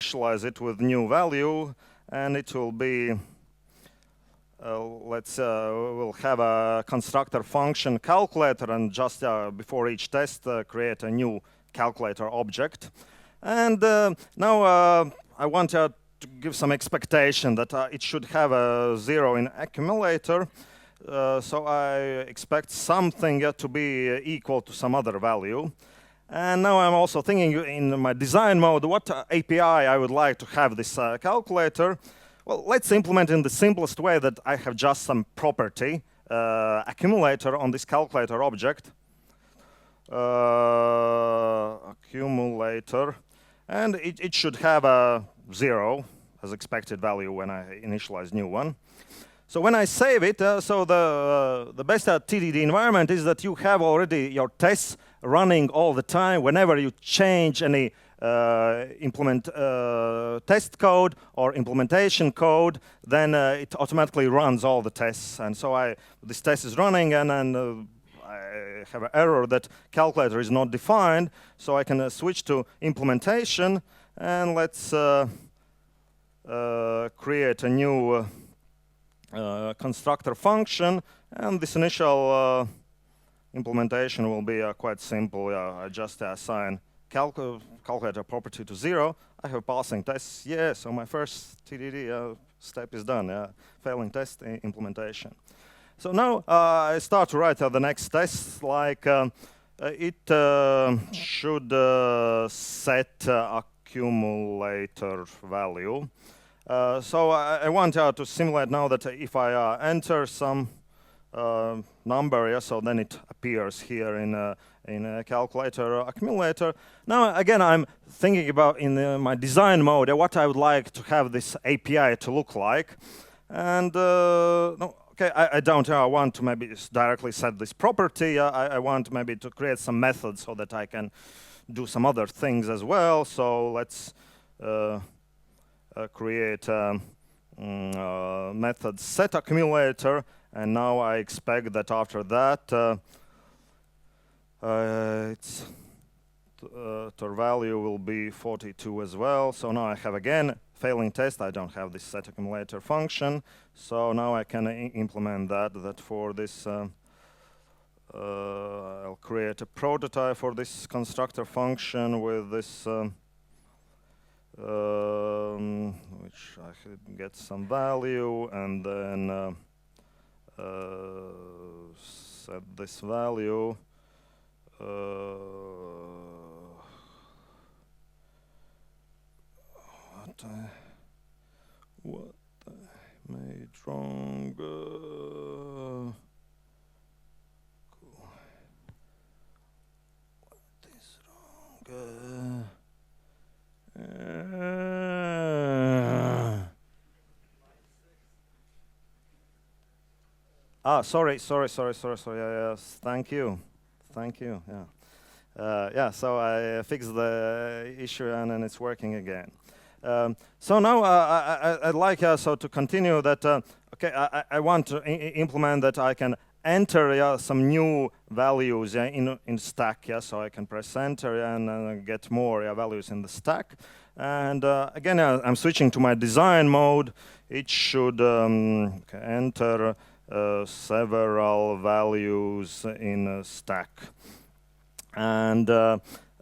initialize it with new value, and it will be, we'll have a constructor function calculator, and just before each test, create a new calculator object. And now I want to give some expectation that it should have a 0 in accumulator. So I expect something to be equal to some other value. And now I'm also thinking in my design mode, what API I would like to have this calculator. Well, let's implement in the simplest way that I have just some property, accumulator on this calculator object. Accumulator. And it should have a 0 as expected value when I initialize new one. So when I save it, so the best TDD environment is that you have already your tests running all the time. Whenever you change any test code or implementation code, then it automatically runs all the tests. And so this test is running, and I have an error that calculator is not defined. So I can switch to implementation, and let's create a new constructor function, and this initial implementation will be quite simple. I just assign calculator property to 0. I have passing tests. Yeah, so my first TDD step is done. Failing test implementation. So now I start to write the next test, like it should set accumulator value. So I want to simulate now that if I enter some number, so then it appears here in a calculator accumulator. Now again, I'm thinking about in my design mode what I would like to have this API to look like, and no, okay, I don't want to maybe directly set this property. I want maybe to create some methods so that I can do some other things as well. So let's create method set accumulator, and now I expect that after that its value will be 42 as well. So now I have again failing test. I don't have this set accumulator function, so now I can implement that for this. I'll create a prototype for this constructor function with this. Which I should get some value, and then set this value. What I made wrong. Cool. What is wrong? Sorry. Yes, thank you. Yeah. So I fixed the issue, and then it's working again. So now I'd like so to continue that. Okay, I want to implement that I can enter some new values in stack. So I can press enter and get more values in the stack. And again, I'm switching to my design mode. It should enter several values in a stack. And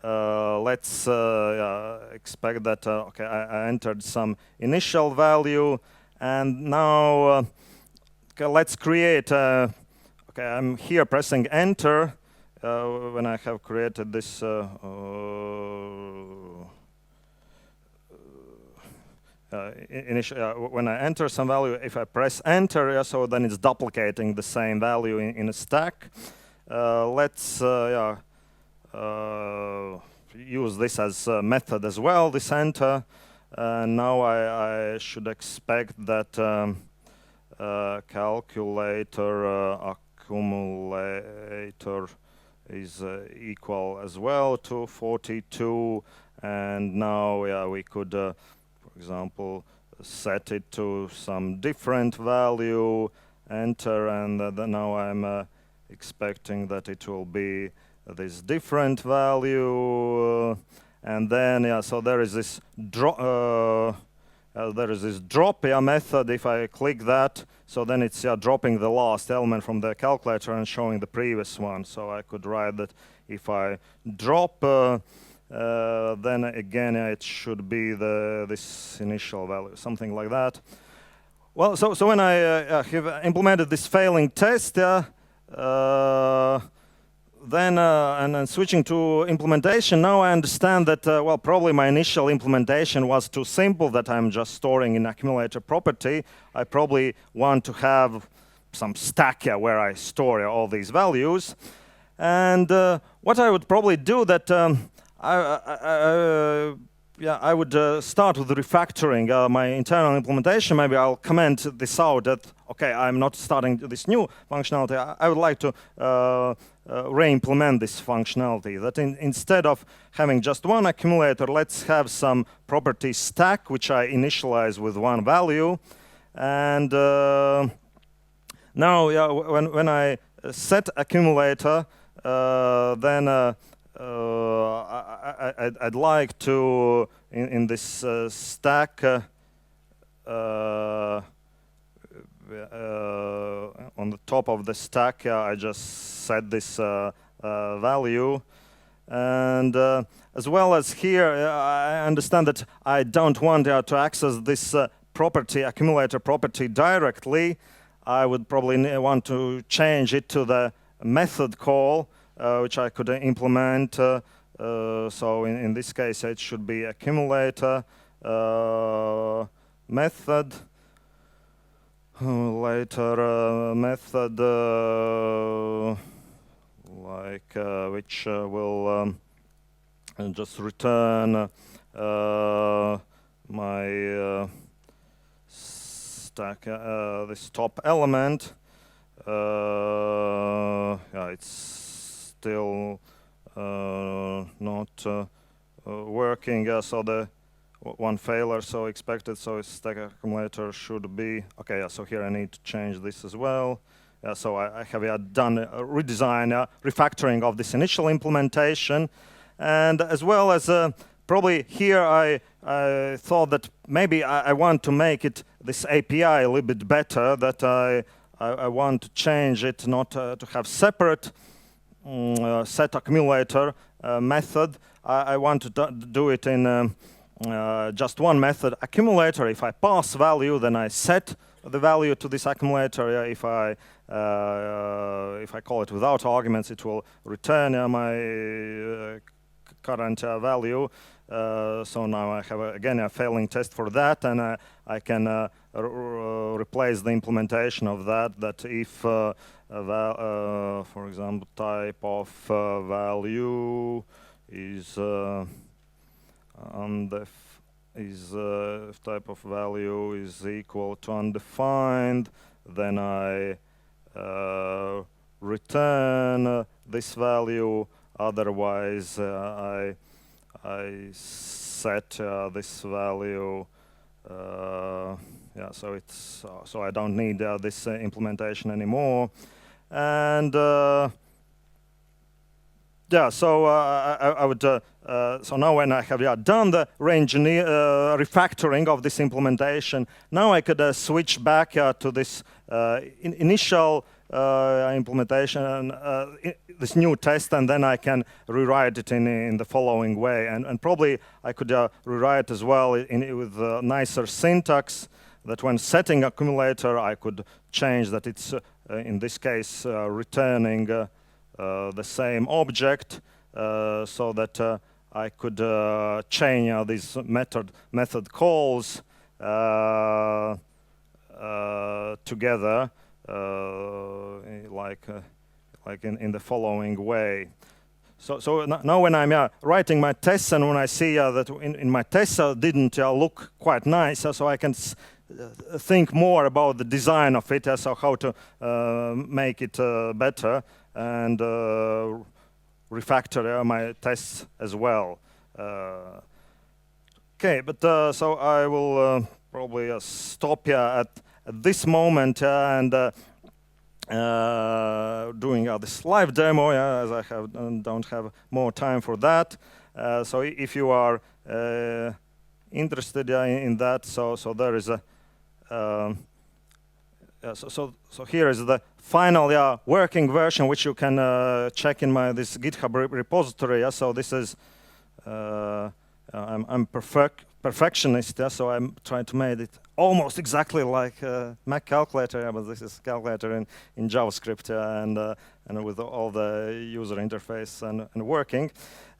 let's expect that, okay, I entered some initial value, and now okay, let's create, okay, I'm here pressing enter when I have created this when I enter some value, if I press enter, so then it's duplicating the same value in a stack. Let's use this as a method as well, this enter. Now I should expect that calculator accumulator is equal as well to 42. And now we could, for example, set it to some different value, enter, and now I'm expecting that it will be this different value, and then so there is this drop. Drop method. If I click that, so then it's dropping the last element from the calculator and showing the previous one. So I could write that if I drop, then again it should be this initial value, something like that. Well, so when I have implemented this failing test, then and switching to implementation, now I understand that well, probably my initial implementation was too simple, that I'm just storing in accumulator property. I probably want to have some stack where I store all these values. And what I would probably do that I would start with refactoring my internal implementation. Maybe I'll comment this out that, okay, I'm not starting this new functionality. I would like to re-implement this functionality. That instead of having just one accumulator, let's have some property stack, which I initialize with one value. And now, when I set accumulator, then I'd like to, in this stack, on the top of the stack, I just set this value. And as well as here, I understand that I don't want to access this property, accumulator property directly. I would probably want to change it to the method call, which I could implement. So in this case, it should be accumulator method. Later method which will just return my stack, this top element. It's still not working. So the one failure, so expected, so stack accumulator should be, okay, so here I need to change this as well. So I have done a redesign, refactoring of this initial implementation. And as well as probably here I thought that maybe I want to make it, this API, a little bit better, that I want to change it not to have separate set accumulator method. I want to do it in just one method, accumulator. If I pass value, then I set the value to this accumulator. If I call it without arguments, it will return my current value. So now I have again a failing test for that, and I can replace the implementation of that. That if, for example, type of value is if type of value is equal to undefined, then I return this value. Otherwise, I set this value. So it's so I don't need this implementation anymore. And so I would. So now when I have done the refactoring of this implementation, now I could switch back to this initial implementation, this new test, and then I can rewrite it in the following way. And probably I could rewrite as well with nicer syntax, that when setting accumulator, I could change that it's, in this case, returning the same object, so that I could chain these method calls together, like in the following way. So now when I'm writing my tests, and when I see that in my tests didn't look quite nice, so I can think more about the design of it, so how to make it better, and refactor my tests as well. Okay, but so I will probably stop here at this moment and doing this live demo, as I don't have more time for that. So if you are interested in that, so there is a so here is the final working version, which you can check in this GitHub repository. So this is I'm perfectionist, so I'm trying to make it almost exactly like Mac calculator, but this is calculator in JavaScript and with all the user interface and working.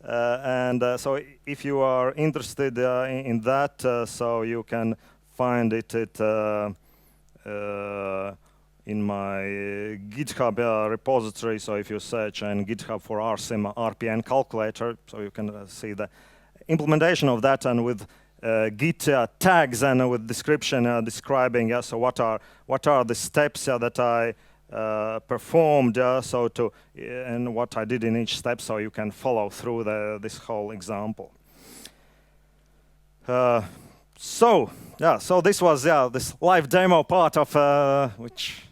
So if you are interested in that, so you can find it in my GitHub repository. So if you search in GitHub for RSIM RPN calculator, so you can see the implementation of that, and with Git tags and with description describing so what are the steps that I performed, and what I did in each step, so you can follow through this whole example. So this was this live demo part of which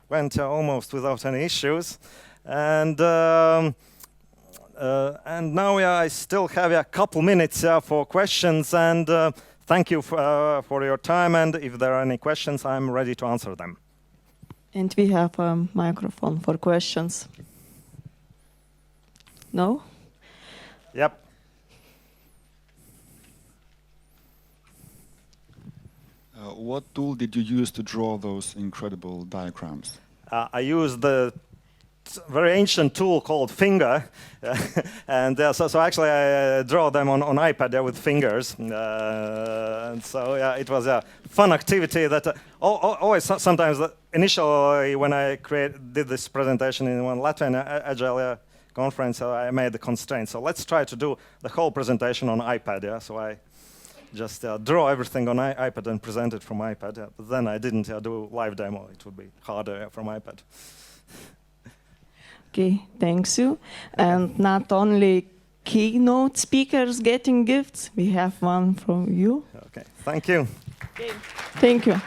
went almost without any issues, and now I still have a couple minutes for questions, and thank you for your time, and if there are any questions, I'm ready to answer them. And we have a microphone for questions. No? Yep. What tool did you use to draw those incredible diagrams? I used the very ancient tool called Finger, and so actually I draw them on iPad with fingers, and so it was a fun activity that always sometimes initially when I did this presentation in one Latvian Agile conference, I made the constraint. So let's try to do the whole presentation on iPad. So I just draw everything on iPad and present it from iPad. But then I didn't do live demo. It would be harder from iPad. Okay, thanks you. And not only keynote speakers getting gifts, we have one from you. Okay, thank you. Okay. Thank you.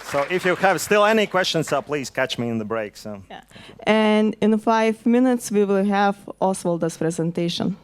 So if you have still any questions, please catch me in the break. So. Yeah. And in 5 minutes, we will have Osvaldas presentation.